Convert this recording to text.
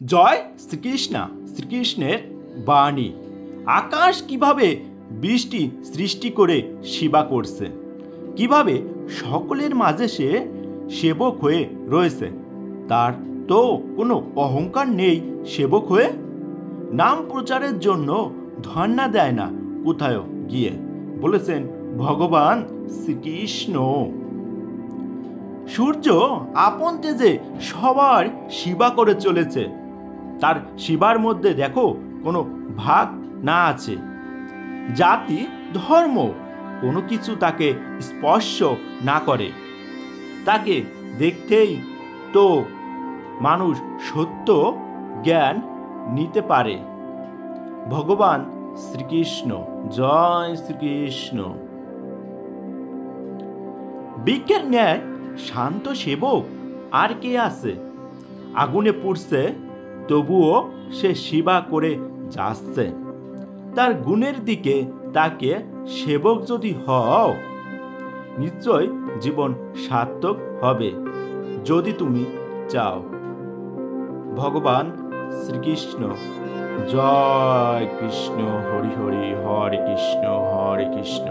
জয় শ্রীকৃষ্ণ। শ্রীকৃষ্ণের বাণী। আকাশ কিভাবে বৃষ্টি সৃষ্টি করে সেবা করছে, কিভাবে সকলের মাঝে সে সেবক হয়ে রয়েছে। তার তো কোনো অহংকার নেই সেবক হয়ে। নাম প্রচারের জন্য ধর্ণা দেয় না কোথাও গিয়ে, বলেছেন ভগবান শ্রীকৃষ্ণ। সূর্য আপন তেজে সবার সেবা করে চলেছে। তার সেবার মধ্যে দেখো কোনো ভাগ না আছে, জাতি ধর্ম কোনো কিছু তাকে স্পর্শ না করে। তাকে দেখতেই তো মানুষ সত্য জ্ঞান নিতে পারে। ভগবান শ্রীকৃষ্ণ। জয় শ্রীকৃষ্ণ। বৃক্ষের ন্যায় শান্ত সেবক আর কে আছে? আগুনে পুড়ছে তবুও সে সেবা করে যাচ্ছে। তার গুণের দিকে তাকে সেবক যদি হও, নিশ্চয় জীবন সার্থক হবে, যদি তুমি চাও। ভগবান শ্রীকৃষ্ণ। জয় কৃষ্ণ। হরি হরি। হরে কৃষ্ণ হরে কৃষ্ণ।